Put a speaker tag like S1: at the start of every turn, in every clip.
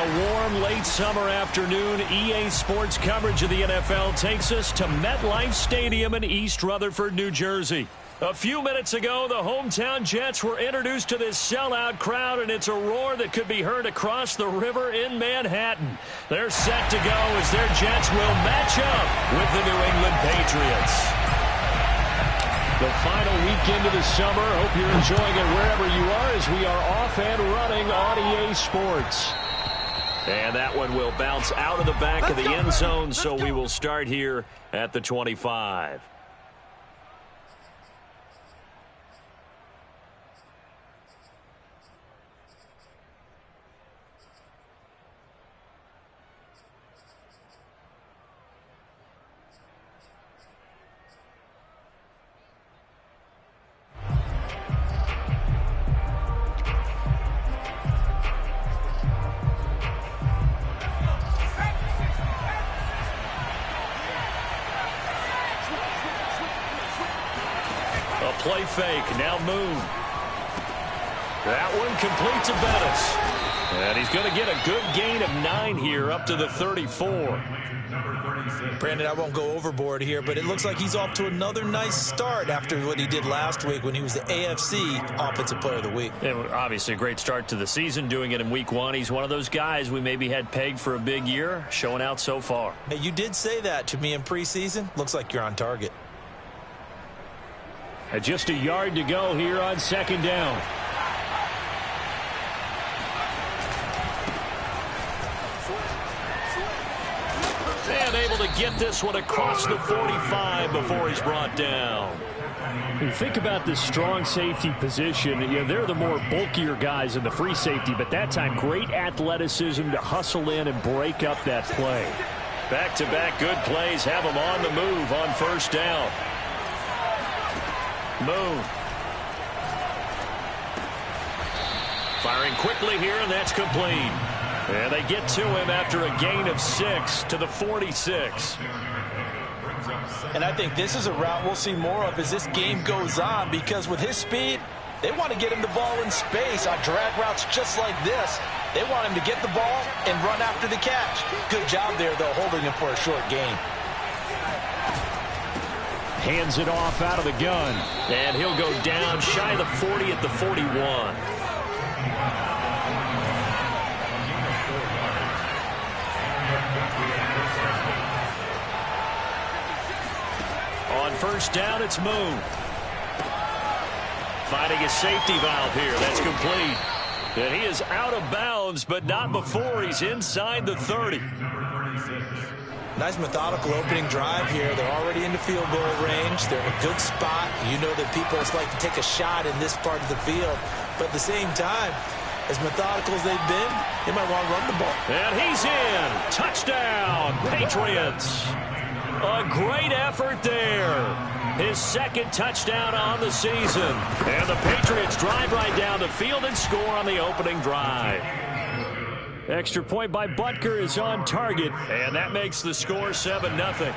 S1: a warm late summer afternoon, EA Sports coverage of the NFL takes us to MetLife Stadium in East Rutherford, New Jersey. A few minutes ago, the hometown Jets were introduced to this sellout crowd, and it's a roar that could be heard across the river in Manhattan. They're set to go as their Jets will match up with the New England Patriots. The final weekend of the summer. Hope you're enjoying it wherever you are as we are off and running on EA Sports. And that one will bounce out of the back of the end zone, so we will start here at the 25. Play fake. Now Moon. That one complete to Bettis. And he's going to get a good gain of 9 here up to the 34.
S2: Brandon, I won't go overboard here, but it looks like he's off to another nice start after what he did last week when he was the AFC Offensive Player of the Week.
S1: Yeah, obviously a great start to the season, doing it in week 1. He's one of those guys we maybe had pegged for a big year, showing out so far.
S2: Hey, you did say that to me in preseason. Looks like you're on target.
S1: Just a yard to go here on second down. And able to get this one across the 45 before he's brought down. You think about the strong safety position. They're the more bulkier guys in the free safety, but that time great athleticism to hustle in and break up that play. Back-to-back good plays have them on the move on first down. Moon. Firing quickly here, and that's complete. And they get to him after a gain of 6 to the 46.
S2: And I think this is a route we'll see more of as this game goes on, because with his speed, they want to get him the ball in space on drag routes just like this. They want him to get the ball and run after the catch. Good job there, though, holding him for a short gain.
S1: Hands it off out of the gun. And he'll go down shy of the 40 at the 41. On first down, it's Moon. Finding a safety valve here. That's complete. And he is out of bounds, but not before he's inside the 30.
S2: Nice methodical opening drive here. They're already in the field goal range. They're in a good spot. You know that people just like to take a shot in this part of the field. But at the same time, as methodical as they've been, they might want to run the ball.
S1: And he's in. Touchdown, Patriots. A great effort there. His second touchdown on the season. And the Patriots drive right down the field and score on the opening drive. Extra point by Butker is on target, and that makes the score 7-0.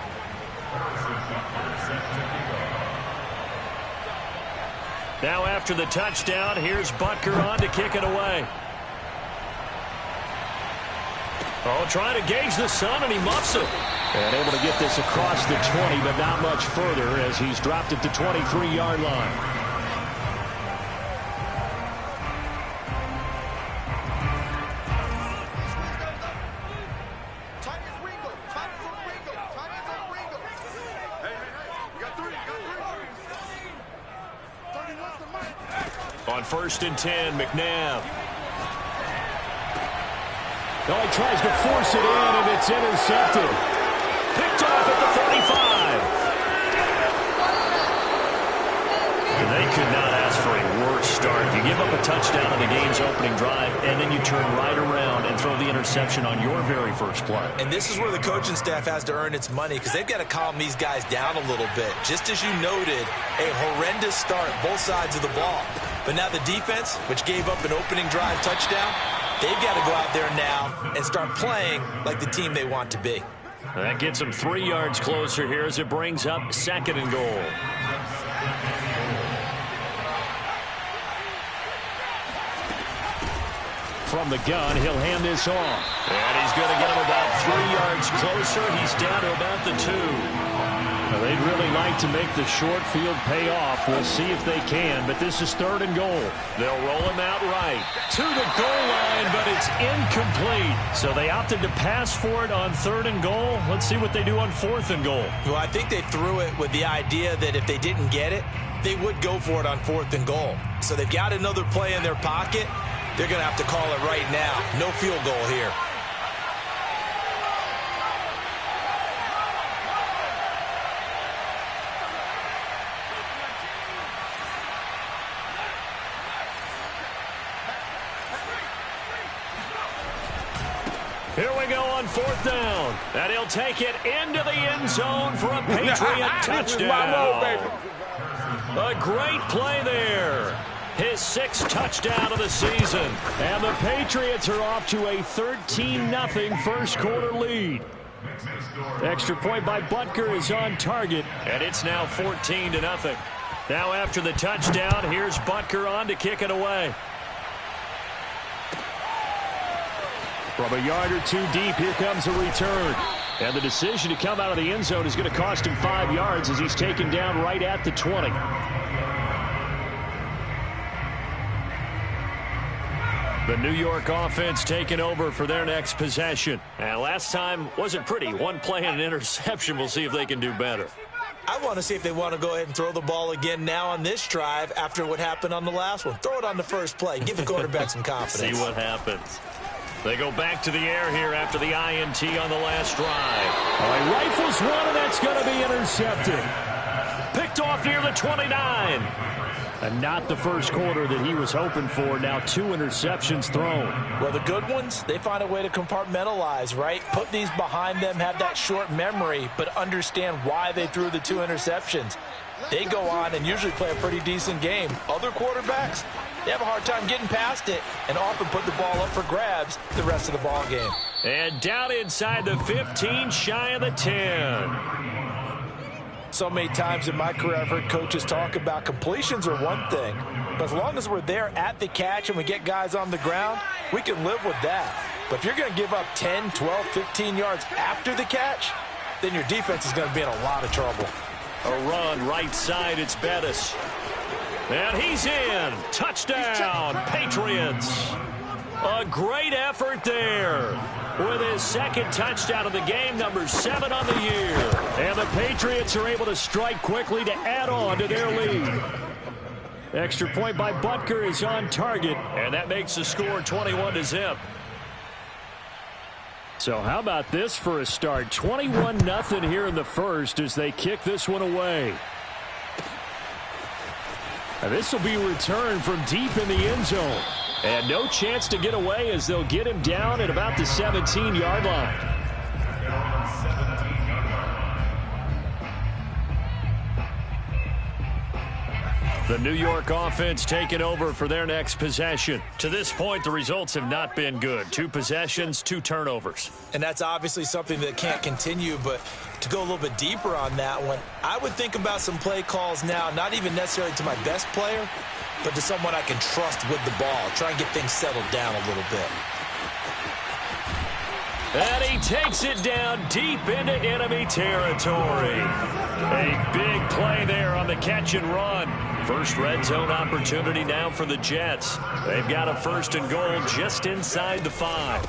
S1: Now after the touchdown, here's Butker on to kick it away. Oh, trying to gauge the sun, and he muffs it. And able to get this across the 20, but not much further as he's dropped at the 23-yard line. On 1st and 10, McNabb. Oh, he tries to force it in, and it's intercepted. Picked off at the 35. They could not ask for a worse start. You give up a touchdown on the game's opening drive, and then you turn right around and throw the interception on your very first play.
S2: And this is where the coaching staff has to earn its money, because they've got to calm these guys down a little bit. Just as you noted, a horrendous start, both sides of the ball. But now the defense, which gave up an opening drive touchdown, they've got to go out there now and start playing like the team they want to be.
S1: That gets them 3 yards closer here as it brings up 2nd and goal. from the gun. He'll hand this off. And he's going to get him about 3 yards closer. He's down to about the 2. They'd really like to make the short field pay off. We'll see if they can, but this is 3rd and goal. They'll roll him out right to the goal line, but it's incomplete. So they opted to pass for it on 3rd and goal. Let's see what they do on 4th and goal.
S2: Well, I think they threw it with the idea that if they didn't get it, they would go for it on 4th and goal. So they've got another play in their pocket. They're going to have to call it right now. No field goal here.
S1: Here we go on 4th down. And he'll take it into the end zone for a Patriot touchdown. A great play there. His 6th touchdown of the season. And the Patriots are off to a 13-0 first quarter lead. Extra point by Butker is on target. And it's now 14-0. Now after the touchdown, here's Butker on to kick it away. From a yard or 2 deep, here comes a return. And the decision to come out of the end zone is going to cost him 5 yards as he's taken down right at the 20. The New York offense taking over for their next possession. And last time wasn't pretty. 1 play and an interception. We'll see if they can do better.
S2: I want to see if they want to go ahead and throw the ball again now on this drive after what happened on the last one. Throw it on the first play. Give the quarterback some confidence.
S1: See what happens. They go back to the air here after the INT on the last drive. He rifles one, and that's going to be intercepted. Picked off near the 29. And not the first quarter that he was hoping for. Now 2 interceptions thrown.
S2: Well, the good ones, they find a way to compartmentalize, right? Put these behind them, have that short memory, but understand why they threw the 2 interceptions. They go on and usually play a pretty decent game. Other quarterbacks, they have a hard time getting past it and often put the ball up for grabs the rest of the ball game.
S1: And down inside the 15, shy of the 10.
S2: So many times in my career I've heard coaches talk about completions are one thing, but as long as we're there at the catch and we get guys on the ground, we can live with that. But if you're going to give up 10, 12, 15 yards after the catch, then your defense is going to be in a lot of trouble.
S1: A run right side, it's Bettis. And he's in. Touchdown, Patriots. A great effort there. With his 2nd touchdown of the game, number 7 on the year. And the Patriots are able to strike quickly to add on to their lead. Extra point by Butker is on target, and that makes the score 21-0. So how about this for a start? 21-0 here in the first as they kick this one away. And this will be returned from deep in the end zone. And no chance to get away as they'll get him down at about the 17-yard line. The New York offense taking over for their next possession. To this point, the results have not been good. 2 possessions, 2 turnovers.
S2: And that's obviously something that can't continue, but to go a little bit deeper on that one, I would think about some play calls now, not even necessarily to my best player, but to someone I can trust with the ball. Try and get things settled down a little bit.
S1: And he takes it down deep into enemy territory. A big play there on the catch and run. First red zone opportunity now for the Jets. They've got a 1st and goal just inside the 5.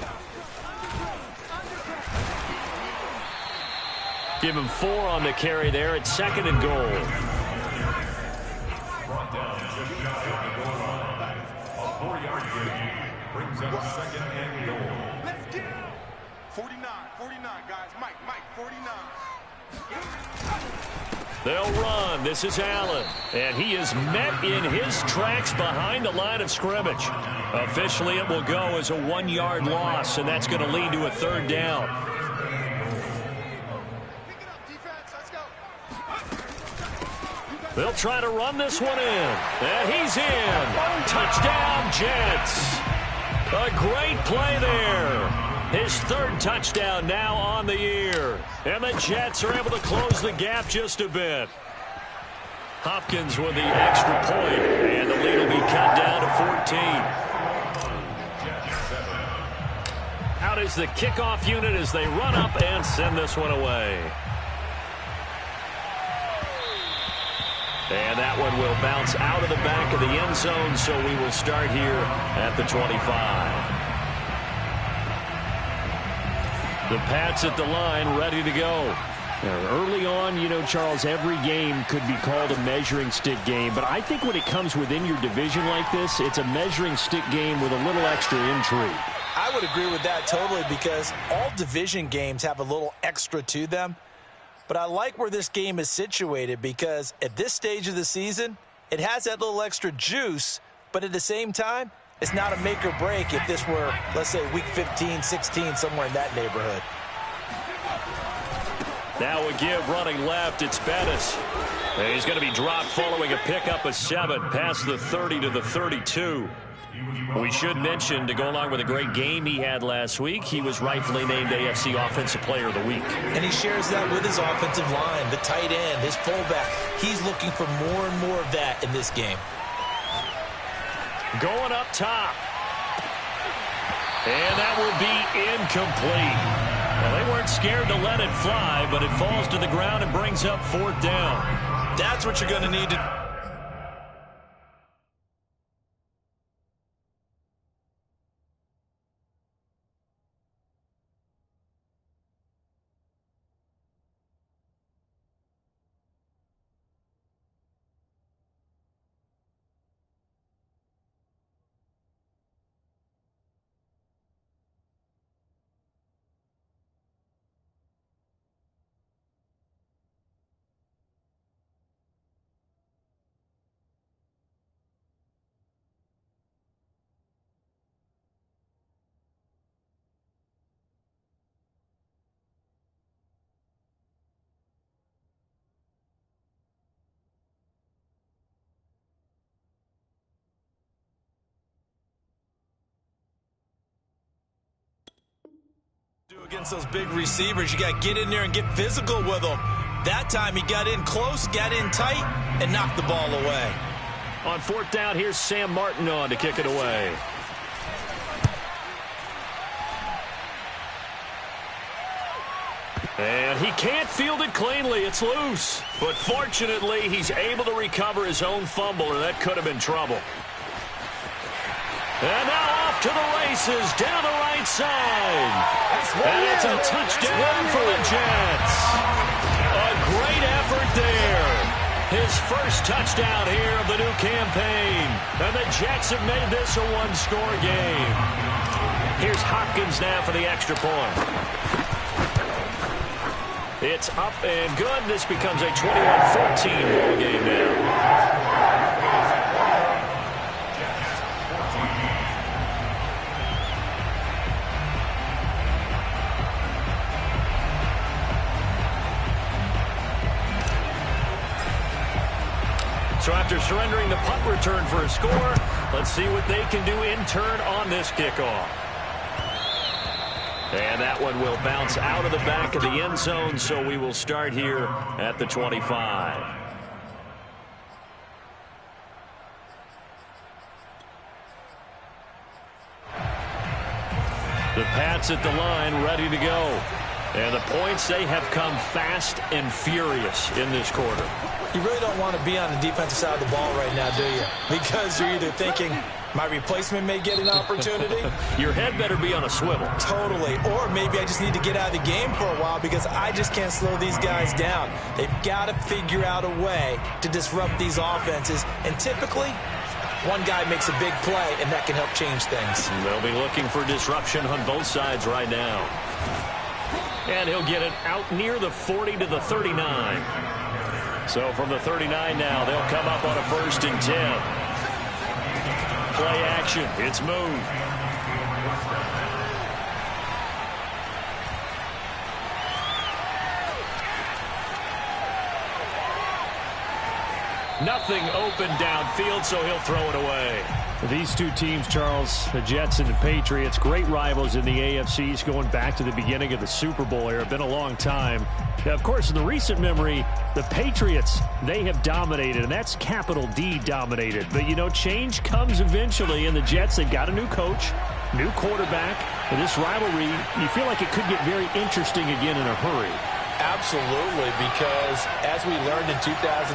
S1: Give him 4 on the carry there at 2nd and goal.
S3: Brings up 2nd and goal. Let's get it. 49, guys. Mike, 49.
S1: They'll run. This is Allen. And he is met in his tracks behind the line of scrimmage. Officially, it will go as a 1-yard loss, and that's going to lead to a 3rd down. They'll try to run this one in. And he's in. Touchdown, Jets. A great play there. His 3rd touchdown now on the year. And the Jets are able to close the gap just a bit. Hopkins with the extra point, and the lead will be cut down to 14. out is the kickoff unit as they run up and send this one away. And that one will bounce out of the back of the end zone, so we will start here at the 25. The Pats at the line, ready to go. Early on, you know, Charles, every game could be called a measuring stick game. But I think when it comes within your division like this, it's a measuring stick game with a little extra intrigue.
S2: I would agree with that totally, because all division games have a little extra to them. But I like where this game is situated, because at this stage of the season, it has that little extra juice. But at the same time, it's not a make or break if this were, let's say, week 15, 16, somewhere in that neighborhood.
S1: Now a give running left. It's Bettis. And he's going to be dropped following a pickup of 7 past the 30 to the 32. We should mention, to go along with a great game he had last week, he was rightfully named AFC Offensive Player of the Week.
S2: And he shares that with his offensive line, the tight end, his fullback. He's looking for more and more of that in this game.
S1: Going up top. And that will be incomplete. Well, they weren't scared to let it fly, but it falls to the ground and brings up 4th down.
S2: That's what you're going to need to against those big receivers. You got to get in there and get physical with them. That time he got in close, got in tight, and knocked the ball away.
S1: On 4th down, here's Sam Martin on to kick it away. And he can't field it cleanly. It's loose. But fortunately, he's able to recover his own fumble, or that could have been trouble. And now off to the races down the right side. And it's a touchdown for the Jets. A great effort there. His first touchdown here of the new campaign. And the Jets have made this a one-score game. Here's Hopkins now for the extra point. It's up and good. This becomes a 21-14 ball game now. So after surrendering the punt return for a score, let's see what they can do in turn on this kickoff. And that one will bounce out of the back of the end zone, so we will start here at the 25. The Pats at the line, ready to go. And the points, they have come fast and furious in this quarter.
S2: You really don't want to be on the defensive side of the ball right now, do you? Because you're either thinking, my replacement may get an opportunity.
S1: Your head better be on a swivel.
S2: Totally. Or maybe I just need to get out of the game for a while because I just can't slow these guys down. They've got to figure out a way to disrupt these offenses. And typically, one guy makes a big play, and that can help change things.
S1: They'll be looking for disruption on both sides right now. And he'll get it out near the 40 to the 39. So from the 39 now, they'll come up on a 1st and 10. Play action. It's moved. Nothing open downfield, so he'll throw it away. These two teams, Charles, the Jets and the Patriots, great rivals in the AFCs going back to the beginning of the Super Bowl era. Been a long time. Now, of course, in the recent memory, the Patriots, they have dominated, and that's capital D dominated. But, you know, change comes eventually, and the Jets, they've got a new coach. New quarterback. And this rivalry, you feel like it could get very interesting again in a hurry.
S2: Absolutely, because as we learned in 2020,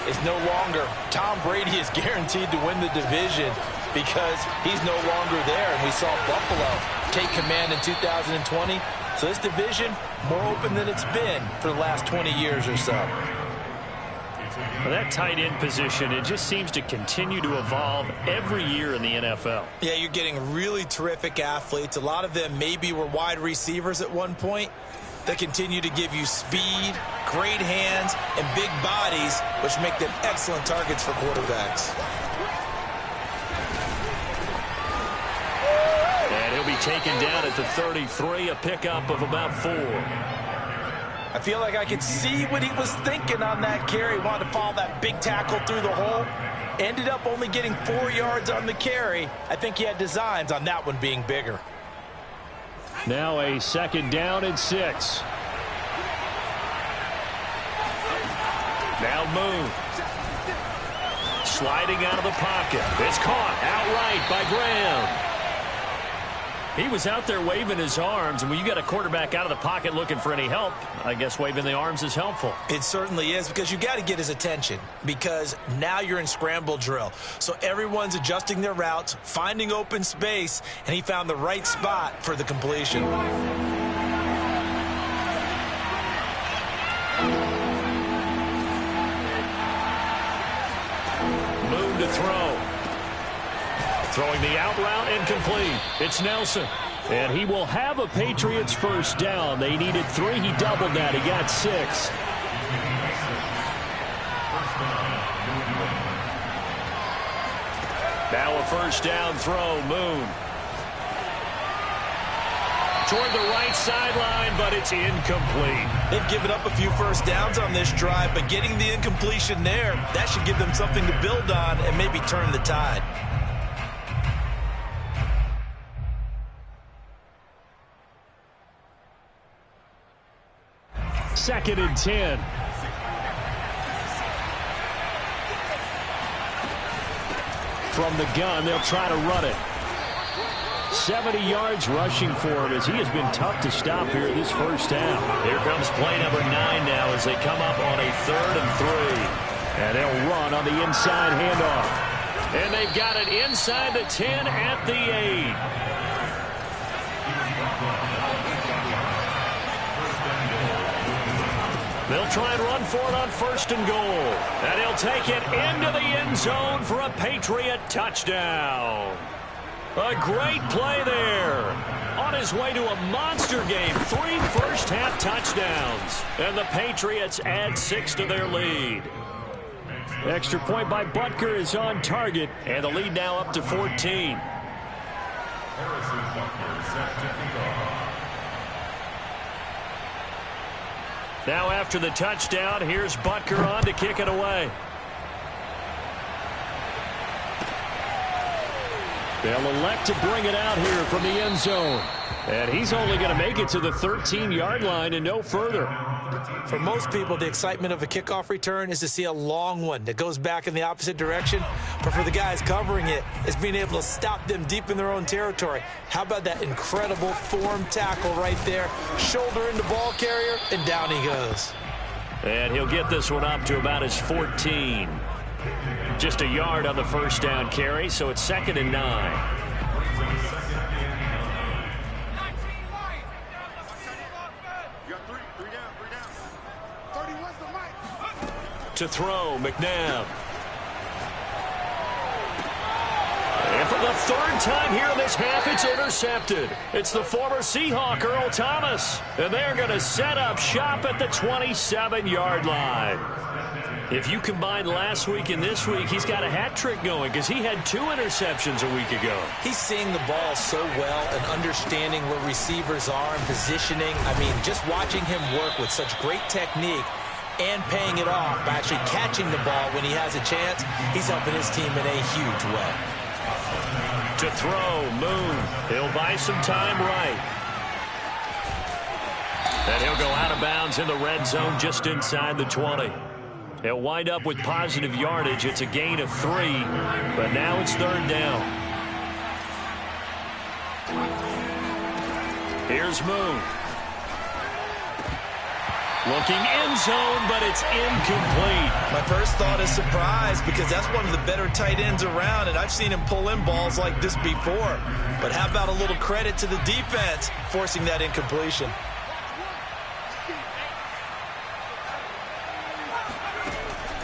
S2: it's no longer Tom Brady is guaranteed to win the division because he's no longer there. And we saw Buffalo take command in 2020. So this division, more open than it's been for the last 20 years or so.
S1: Well, that tight end position, it just seems to continue to evolve every year in the NFL.
S2: Yeah, you're getting really terrific athletes. A lot of them maybe were wide receivers at one point. They continue to give you speed, great hands, and big bodies, which make them excellent targets for quarterbacks.
S1: And he'll be taken down at the 33, a pickup of about 4.
S2: I feel like I could see what he was thinking on that carry. Wanted to follow that big tackle through the hole. Ended up only getting 4 yards on the carry. I think he had designs on that one being bigger.
S1: Now a 2nd down and 6. Now Moon. Sliding out of the pocket. It's caught outright by Graham. He was out there waving his arms, and when you got a quarterback out of the pocket looking for any help, I guess waving the arms is helpful.
S2: It certainly is, because you got to get his attention, because now you're in scramble drill. So everyone's adjusting their routes, finding open space, and he found the right spot for the completion.
S1: Moon to throw. Throwing the out route incomplete. It's Nelson. And he will have a Patriots first down. They needed 3. He doubled that. He got 6. Now a first down throw. Moon. Toward the right sideline, but it's incomplete.
S2: They've given up a few first downs on this drive, but getting the incompletion there, that should give them something to build on and maybe turn the tide.
S1: 2nd and 10. From the gun, they'll try to run it. 70 yards rushing for him as he has been tough to stop here this first half. Here comes play number 9 now as they come up on a 3rd and 3. And they'll run on the inside handoff. And they've got it inside the 10 at the 8. They'll try and run for it on 1st and goal. And he'll take it into the end zone for a Patriot touchdown. A great play there. On his way to a monster game. 3 first-half touchdowns. And the Patriots add 6 to their lead. Extra point by Butker is on target. And the lead now up to 14. Now after the touchdown, here's Butker on to kick it away. They'll elect to bring it out here from the end zone. And he's only going to make it to the 13-yard line and no further.
S2: For most people, the excitement of a kickoff return is to see a long one that goes back in the opposite direction. But for the guys covering it, it's being able to stop them deep in their own territory. How about that incredible form tackle right there? Shoulder into ball carrier, and down he goes.
S1: And he'll get this one up to about his 14. Just a yard on the first down carry, so it's 2nd and 9. To throw, McNabb. And for the 3rd time here in this half, it's intercepted. It's the former Seahawk, Earl Thomas. And they're going to set up shop at the 27-yard line. If you combine last week and this week, he's got a hat trick going because he had 2 interceptions a week ago.
S2: He's seeing the ball so well and understanding where receivers are and positioning. I mean, just watching him work with such great technique and paying it off by actually catching the ball when he has a chance, he's helping his team in a huge way.
S1: To throw, Moon. He'll buy some time right. And he'll go out of bounds in the red zone just inside the 20. He'll wind up with positive yardage. It's a gain of 3, but now it's 3rd down. Here's Moon. Looking end zone, but it's incomplete.
S2: My first thought is surprise because that's one of the better tight ends around, and I've seen him pull in balls like this before. But how about a little credit to the defense forcing that incompletion?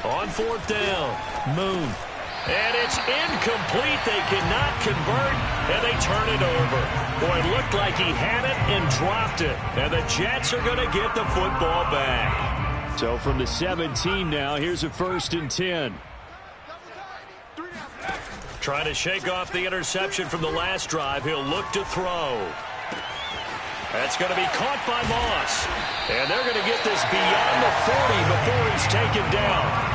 S1: On fourth down, Moon. And it's incomplete. They cannot convert, and they turn it over. Boy, it looked like he had it and dropped it. And the Jets are going to get the football back. So from the 17 now, here's a 1st and 10. Trying to shake off the interception from the last drive. He'll look to throw. That's going to be caught by Moss. And they're going to get this beyond the 40 before he's taken down.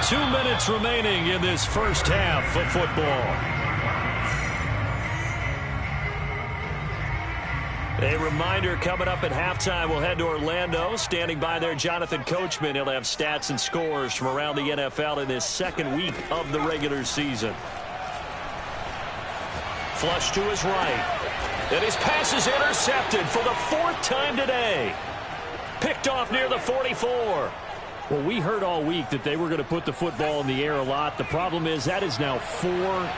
S1: 2 minutes remaining in this first half of football. A reminder, coming up at halftime, we'll head to Orlando. Standing by there, Jonathan Coachman. He'll have stats and scores from around the NFL in this second week of the regular season. Flush to his right. And his pass is intercepted for the 4th time today. Picked off near the 44. Well, we heard all week that they were going to put the football in the air a lot. The problem is that is now 4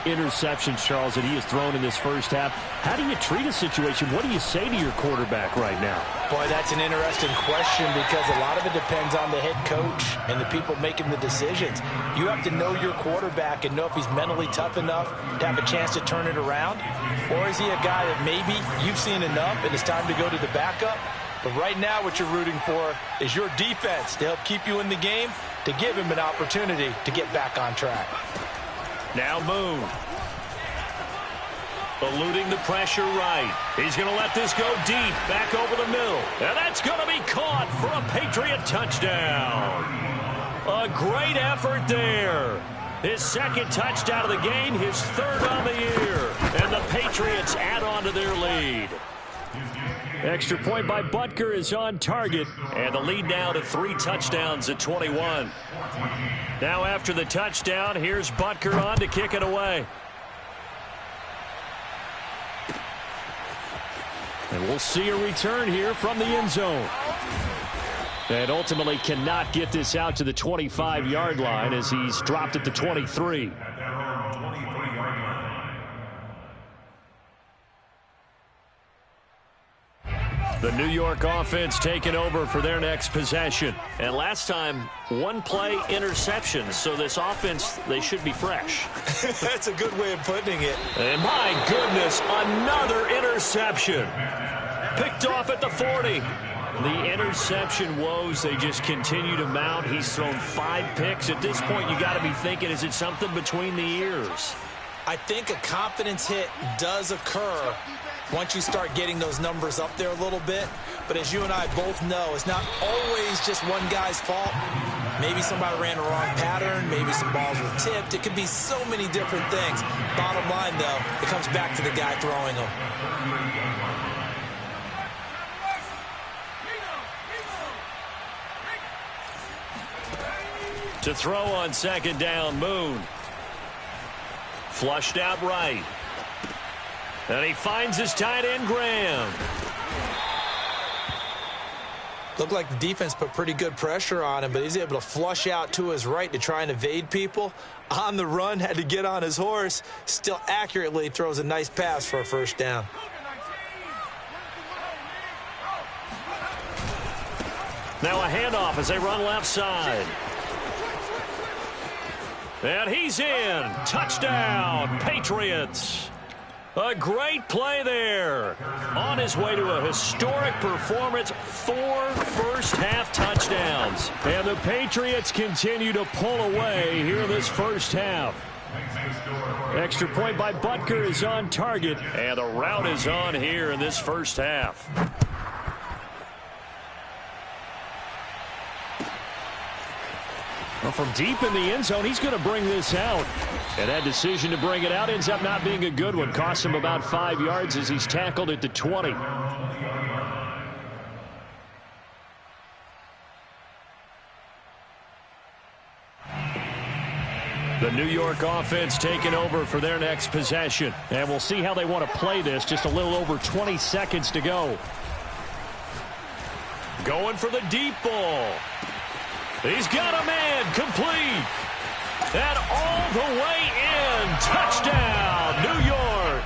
S1: interceptions, Charles, that he has thrown in this first half. How do you treat a situation? What do you say to your quarterback right now?
S2: Boy, that's an interesting question because a lot of it depends on the head coach and the people making the decisions. You have to know your quarterback and know if he's mentally tough enough to have a chance to turn it around. Or is he a guy that maybe you've seen enough and it's time to go to the backup? But right now what you're rooting for is your defense to help keep you in the game, to give him an opportunity to get back on track.
S1: Now Moon. Eluding the pressure right. He's going to let this go deep, back over the middle. And that's going to be caught for a Patriot touchdown. A great effort there. His 2nd touchdown of the game, his 3rd on the year. And the Patriots add on to their lead. Extra point by Butker is on target, and the lead now to 3 touchdowns at 21. Now after the touchdown, here's Butker on to kick it away. And we'll see a return here from the end zone. And ultimately cannot get this out to the 25-yard line as he's dropped at the 23. The New York offense taking over for their next possession. And last time, 1 play interception. So this offense, they should be fresh.
S2: That's a good way of putting it.
S1: And my goodness, another interception. Picked off at the 40. The interception woes, they just continue to mount. He's thrown 5 picks. At this point, you got to be thinking, is it something between the ears?
S2: I think a confidence hit does occur once you start getting those numbers up there a little bit. But as you and I both know, it's not always just one guy's fault. Maybe somebody ran a wrong pattern. Maybe some balls were tipped. It could be so many different things. Bottom line, though, it comes back to the guy throwing them.
S1: To throw on 2nd down, Moon. Flushed out right. And he finds his tight end, Graham.
S2: Looked like the defense put pretty good pressure on him, but he's able to flush out to his right to try and evade people. On the run, had to get on his horse. Still accurately throws a nice pass for a 1st down.
S1: Now a handoff as they run left side. And he's in. Touchdown, Patriots. A great play there. On his way to a historic performance, 4 first-half touchdowns. And the Patriots continue to pull away here in this first half. Extra point by Butker is on target, and the route is on here in this first half. Well, from deep in the end zone, he's going to bring this out. And that decision to bring it out ends up not being a good one. Costs him about 5 yards as he's tackled at the 20. The New York offense taking over for their next possession. And we'll see how they want to play this. Just a little over 20 seconds to go. Going for the deep ball. He's got a man complete. And all the way in. Touchdown, New York.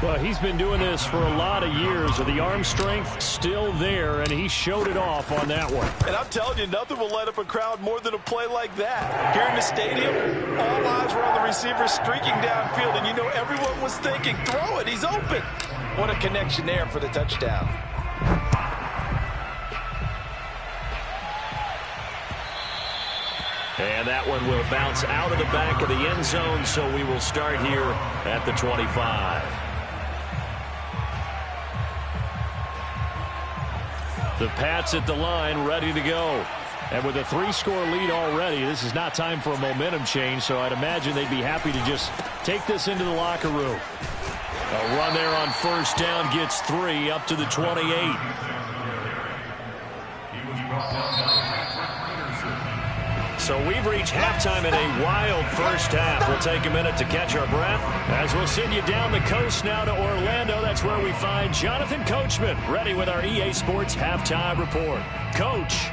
S1: Well, he's been doing this for a lot of years. The arm strength still there, and he showed it off on that one.
S2: And I'm telling you, nothing will light up a crowd more than a play like that. Here in the stadium, all eyes were on the receiver streaking downfield, and you know everyone was thinking, throw it, he's open. What a connection there for the touchdown.
S1: And that one will bounce out of the back of the end zone, so we will start here at the 25. The Pats at the line, ready to go. And with a 3-score lead already, this is not time for a momentum change, so I'd imagine they'd be happy to just take this into the locker room. A run there on first down gets 3 up to the 28. So we've reached halftime in a wild first half. We'll take a minute to catch our breath as we'll send you down the coast now to Orlando. That's where we find Jonathan Coachman ready with our EA Sports Halftime Report. Coach.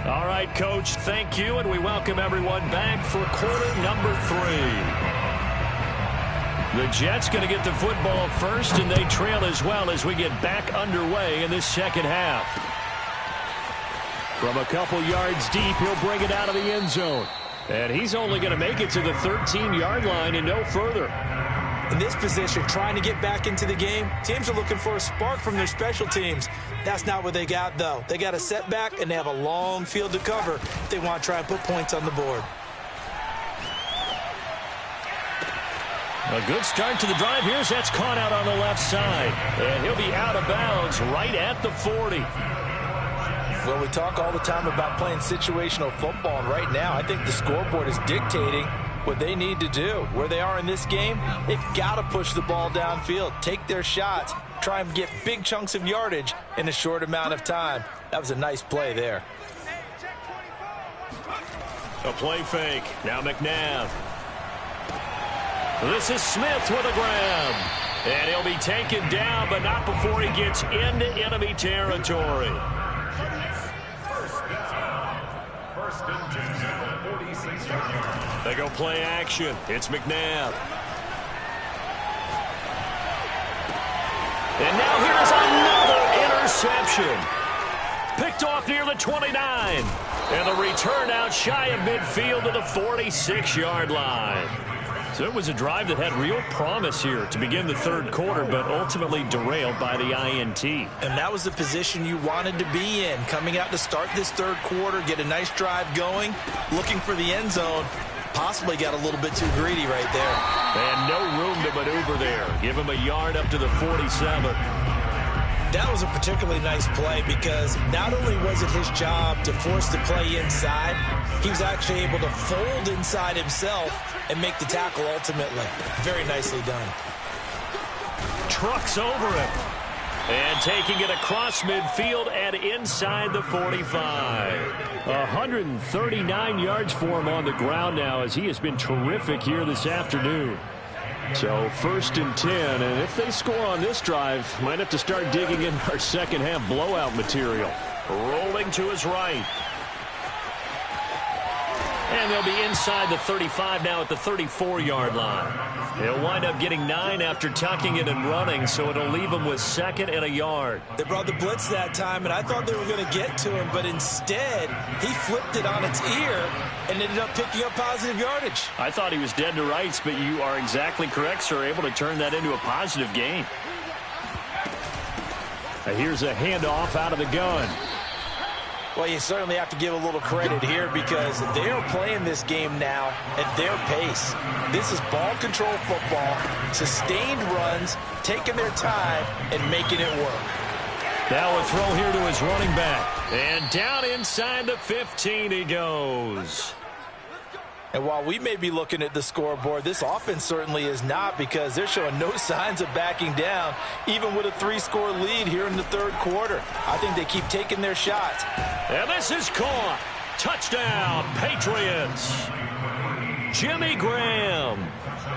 S1: All right, Coach, thank you, and we welcome everyone back for quarter number 3. The Jets going to get the football first, and they trail as well as we get back underway in this second half. From a couple yards deep, he'll bring it out of the end zone. And he's only going to make it to the 13-yard line and no further.
S2: In this position, trying to get back into the game, teams are looking for a spark from their special teams. That's not what they got, though. They got a setback, and they have a long field to cover if they want to try and put points on the board.
S1: A good start to the drive. Here's that's caught out on the left side. And he'll be out of bounds right at the 40.
S2: Well, we talk all the time about playing situational football, and right now I think the scoreboard is dictating what they need to do. Where they are in this game, they've got to push the ball downfield, take their shots, try and get big chunks of yardage in a short amount of time. That was a nice play there.
S1: A play fake. Now McNabb. This is Smith with a grab. And he'll be taken down, but not before he gets into enemy territory. They go play action. It's McNabb. And now here's another interception. Picked off near the 29. And the return out shy of midfield to the 46-yard line. So it was a drive that had real promise here to begin the third quarter, but ultimately derailed by the INT.
S2: And that was the position you wanted to be in, coming out to start this third quarter, get a nice drive going, looking for the end zone. Possibly got a little bit too greedy right there.
S1: And no room to maneuver there. Give him a yard up to the 47.
S2: That was a particularly nice play because not only was it his job to force the play inside, he was actually able to fold inside himself and make the tackle ultimately. Very nicely done.
S1: Trucks over him. And taking it across midfield and inside the 45. 139 yards for him on the ground now as he has been terrific here this afternoon. So first and 10, and if they score on this drive, might have to start digging in our second half blowout material. Rolling to his right. And they'll be inside the 35 now at the 34-yard line. He'll wind up getting 9 after tucking it and running, so it'll leave him with second and a yard.
S2: They brought the blitz that time, and I thought they were going to get to him, but instead he flipped it on its ear and ended up picking up positive yardage.
S1: I thought he was dead to rights, but you are exactly correct, sir, able to turn that into a positive gain. Here's a handoff out of the gun.
S2: Well, you certainly have to give a little credit here because they are playing this game now at their pace. This is ball control football, sustained runs, taking their time, and making it work.
S1: Now a throw here to his running back. And down inside the 15 he goes.
S2: And while we may be looking at the scoreboard, this offense certainly is not because they're showing no signs of backing down, even with a 3-score lead here in the third quarter. I think they keep taking their shots.
S1: And this is caught. Touchdown, Patriots. Jimmy Graham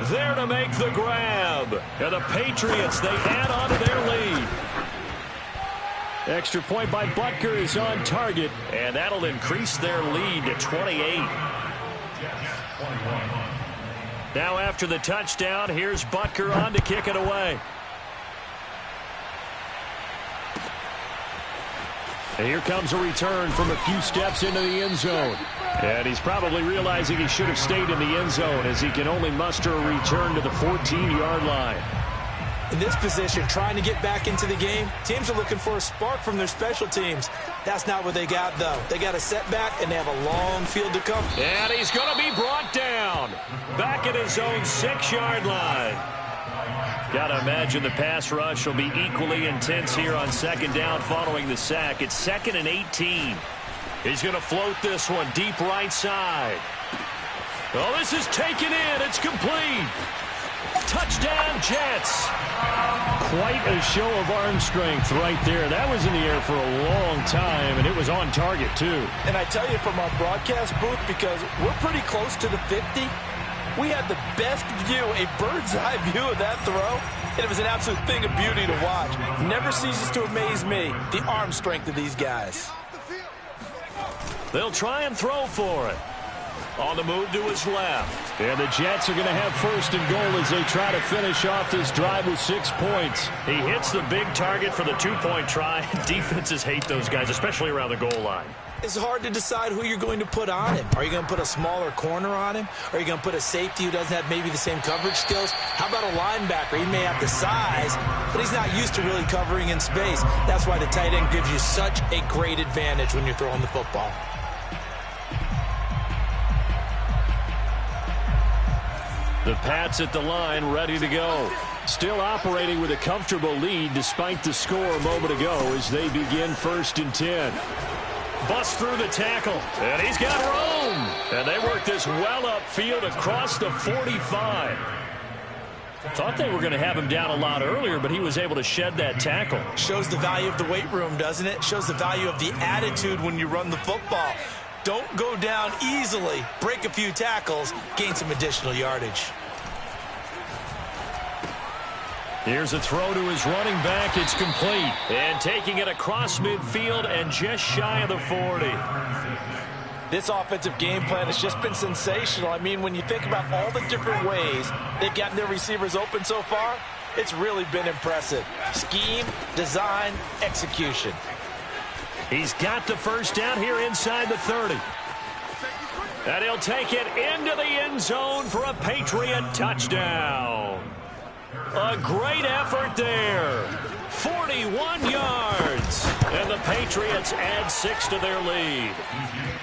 S1: there to make the grab. And the Patriots, they add on to their lead. Extra point by Butker is on target, and that'll increase their lead to 28. Now after the touchdown, here's Butker on to kick it away. And here comes a return from a few steps into the end zone. And he's probably realizing he should have stayed in the end zone as he can only muster a return to the 14-yard line.
S2: In this position, trying to get back into the game, teams are looking for a spark from their special teams. That's not what they got, though. They got a setback, and they have a long field to come.
S1: And he's going to be brought down back at his own 6-yard line. Got to imagine the pass rush will be equally intense here on second down following the sack. It's 2nd and 18. He's going to float this one deep right side. Oh, this is taken in. It's complete. Touchdown, Jets. Quite a show of arm strength right there. That was in the air for a long time, and it was on target, too.
S2: And I tell you from our broadcast booth, because we're pretty close to the 50, we had the best view, a bird's-eye view of that throw, and it was an absolute thing of beauty to watch. Never ceases to amaze me, the arm strength of these guys.
S1: They'll try and throw for it. On the move to his left. And the Jets are going to have 1st and goal as they try to finish off this drive with 6 points. He hits the big target for the 2-point try. Defenses hate those guys, especially around the goal line.
S2: It's hard to decide who you're going to put on him. Are you going to put a smaller corner on him? Are you going to put a safety who doesn't have maybe the same coverage skills? How about a linebacker? He may have the size, but he's not used to really covering in space. That's why the tight end gives you such a great advantage when you're throwing the football.
S1: The Pats at the line, ready to go. Still operating with a comfortable lead despite the score a moment ago as they begin 1st and 10. Bust through the tackle, and he's got room. And they work this well upfield across the 45. Thought they were going to have him down a lot earlier, but he was able to shed that tackle.
S2: Shows the value of the weight room, doesn't it? Shows the value of the attitude when you run the football. Don't go down easily. Break a few tackles, gain some additional yardage.
S1: Here's a throw to his running back. It's complete. And taking it across midfield and just shy of the 40.
S2: This offensive game plan has just been sensational. I mean, when you think about all the different ways they've gotten their receivers open so far, it's really been impressive. Scheme, design, execution.
S1: He's got the 1st down here inside the 30. And he'll take it into the end zone for a Patriot touchdown. A great effort there. 41 yards. And the Patriots add 6 to their lead.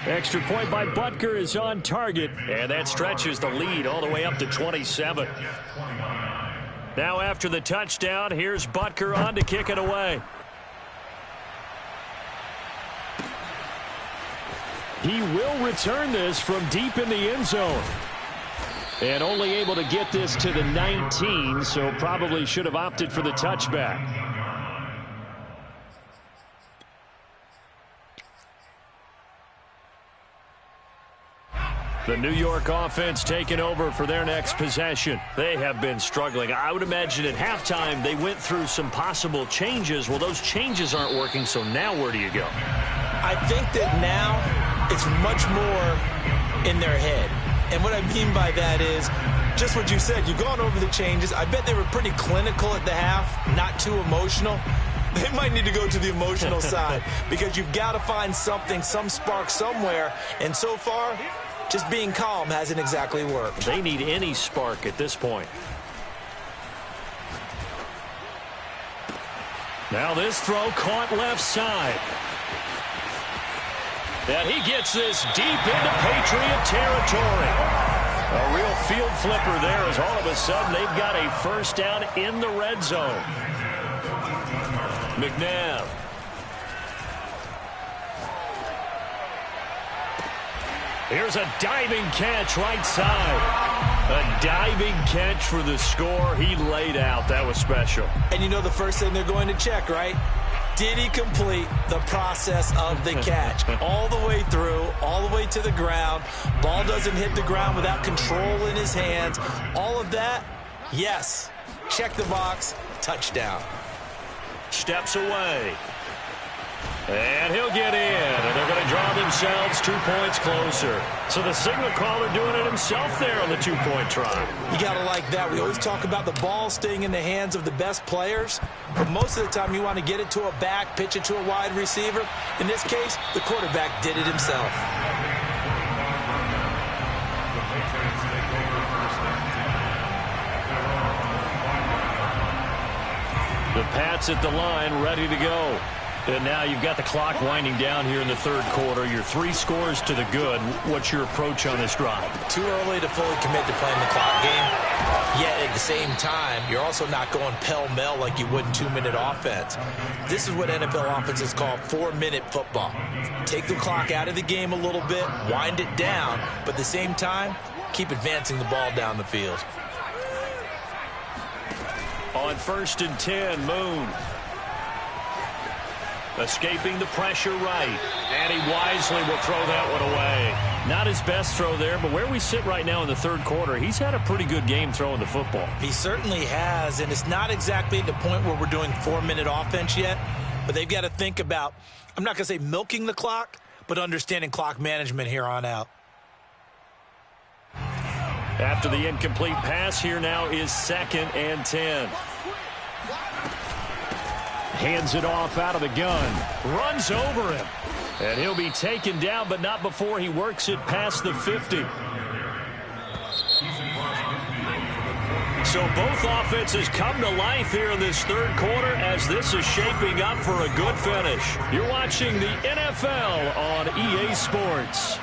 S1: Extra point by Butker is on target. And that stretches the lead all the way up to 27. Now after the touchdown, here's Butker on to kick it away. He will return this from deep in the end zone. And only able to get this to the 19, so probably should have opted for the touchback. The New York offense taking over for their next possession. They have been struggling. I would imagine at halftime they went through some possible changes. Well, those changes aren't working, so now where do you go?
S2: I think that now it's much more in their head. And what I mean by that is just what you said. You've gone over the changes. I bet they were pretty clinical at the half, not too emotional. They might need to go to the emotional side because you've got to find something, some spark somewhere. And so far, just being calm hasn't exactly worked.
S1: They need any spark at this point. Now this throw caught left side. And he gets this deep into Patriot territory. A real field flipper there as all of a sudden they've got a 1st down in the red zone. McNabb. Here's a diving catch right side. A diving catch for the score. He laid out. That was special.
S2: And you know the first thing they're going to check, right? Did he complete the process of the catch? All the way through, all the way to the ground. Ball doesn't hit the ground without control in his hands. All of that, yes. Check the box, touchdown.
S1: Steps away. And he'll get in, and they're going to draw themselves 2 points closer. So the signal caller doing it himself there on the two-point try.
S2: You got to like that. We always talk about the ball staying in the hands of the best players, but most of the time you want to get it to a back, pitch it to a wide receiver. In this case, the quarterback did it himself.
S1: The Pats at the line, ready to go. And now you've got the clock winding down here in the third quarter. Your 3 scores to the good. What's your approach on this drive?
S2: Too early to fully commit to playing the clock game. Yet at the same time, you're also not going pell-mell like you would in 2-minute offense. This is what NFL offenses call 4-minute football. Take the clock out of the game a little bit, wind it down, but at the same time, keep advancing the ball down the field.
S1: On 1st and 10, Moon. Escaping the pressure right. And he wisely will throw that one away. Not his best throw there, but where we sit right now in the third quarter, he's had a pretty good game throwing the football.
S2: He certainly has, and it's not exactly at the point where we're doing 4-minute offense yet, but they've got to think about, I'm not going to say milking the clock, but understanding clock management here on out.
S1: After the incomplete pass, here now is 2nd and 10. Hands it off out of the gun. Runs over him. And he'll be taken down, but not before he works it past the 50. So both offenses come to life here in this third quarter as this is shaping up for a good finish. You're watching the NFL on EA Sports.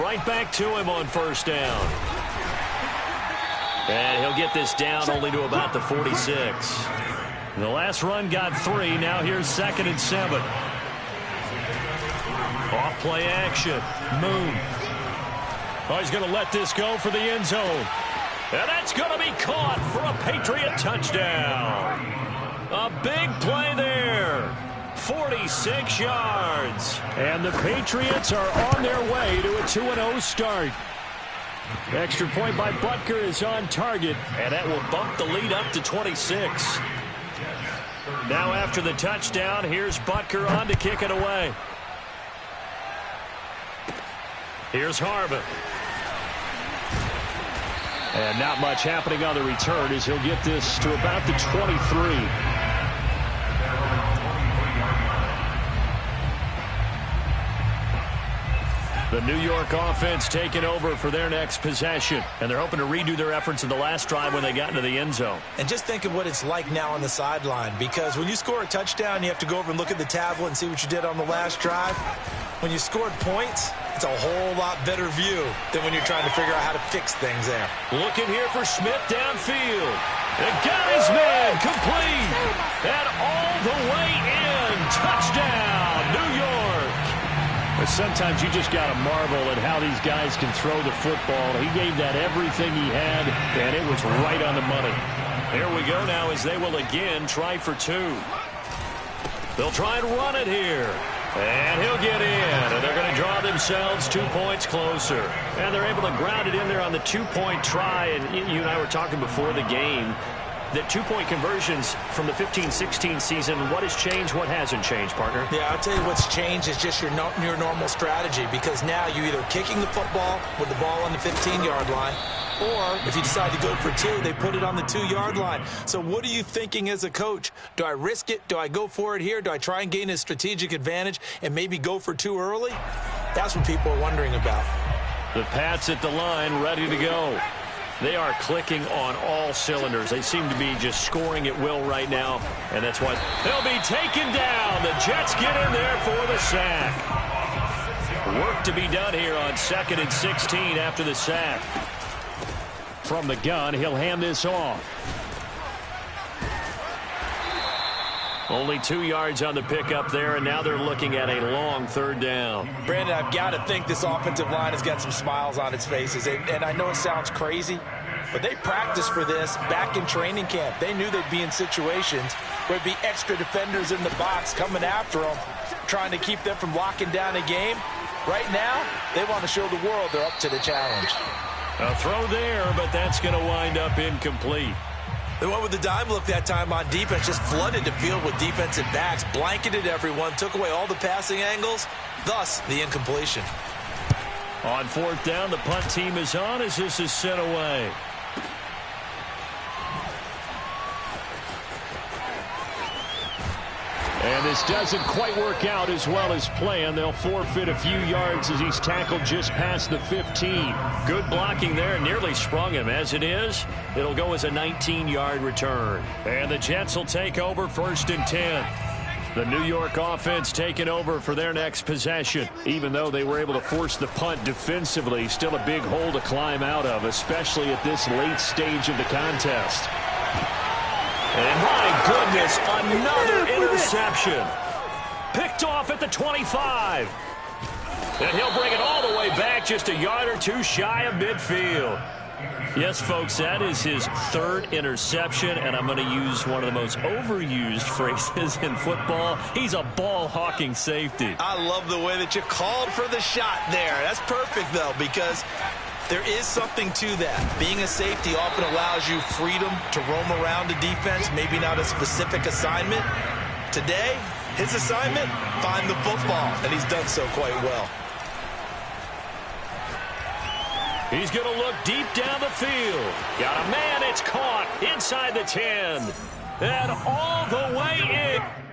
S1: Right back to him on 1st down. And he'll get this down only to about the 46. The last run got 3. Now here's 2nd and 7. Off play action. Moon. Oh, he's going to let this go for the end zone. And that's going to be caught for a Patriot touchdown. A big play there. 46 yards. And the Patriots are on their way to a 2-0 start. Extra point by Butker is on target, and that will bump the lead up to 26. Now after the touchdown, here's Butker on to kick it away. Here's Harvin. And not much happening on the return as he'll get this to about the 23. The New York offense taking over for their next possession. And they're hoping to redo their efforts in the last drive when they got into the end zone.
S2: And just think of what it's like now on the sideline. Because when you score a touchdown, you have to go over and look at the tablet and see what you did on the last drive. When you scored points, it's a whole lot better view than when you're trying to figure out how to fix things there.
S1: Looking here for Smith downfield. And got his man complete. And all the way in. Touchdown, New York. But sometimes you just got to marvel at how these guys can throw the football. He gave that everything he had, and it was right on the money. Here we go now as they will again try for 2. They'll try and run it here. And he'll get in, and they're going to draw themselves 2 points closer. And they're able to ground it in there on the 2-point try. And you and I were talking before the game that 2-point conversions from the 15-16 season, what has changed, what hasn't changed, partner?
S2: Yeah, I'll tell you what's changed is just your normal strategy, because now you're either kicking the football with the ball on the 15-yard line, or if you decide to go for 2, they put it on the 2-yard line. So what are you thinking as a coach? Do I risk it? Do I go for it here? Do I try and gain a strategic advantage and maybe go for 2 early? That's what people are wondering about.
S1: The Pats at the line, ready to go. They are clicking on all cylinders. They seem to be just scoring at will right now, and that's why they'll be taken down. The Jets get in there for the sack. Work to be done here on 2nd and 16 after the sack. From the gun, he'll hand this off. Only 2 yards on the pickup there, and now they're looking at a long 3rd down.
S2: Brandon, I've got to think this offensive line has got some smiles on its faces. And I know it sounds crazy, But they practiced for this back in training camp. They knew they'd be in situations where there'd be extra defenders in the box coming after them, trying to keep them from locking down a game. Right now, they want to show the world they're up to the challenge.
S1: A throw there, but that's going to wind up incomplete.
S2: They went with the dime look that time on defense, just flooded the field with defensive backs, blanketed everyone, took away all the passing angles, thus the incompletion.
S1: On fourth down, the punt team is on as this is sent away. And this doesn't quite work out as well as planned. They'll forfeit a few yards as he's tackled just past the 15. Good blocking there. Nearly sprung him. As it is, it'll go as a 19-yard return. And the Jets will take over 1st and 10. The New York offense taking over for their next possession. Even though they were able to force the punt defensively, still a big hole to climb out of, especially at this late stage of the contest. And my goodness, another interception. Picked off at the 25. And he'll bring it all the way back just a yard or two shy of midfield. Yes, folks, that is his 3rd interception, and I'm going to use one of the most overused phrases in football. He's a ball-hawking safety.
S2: I love the way that you called for the shot there. That's perfect, though, because there is something to that. Being a safety often allows you freedom to roam around the defense, maybe not a specific assignment. Today, his assignment, find the football, and he's done so quite well.
S1: He's going to look deep down the field. Got a man, it's caught inside the 10. And all the way in.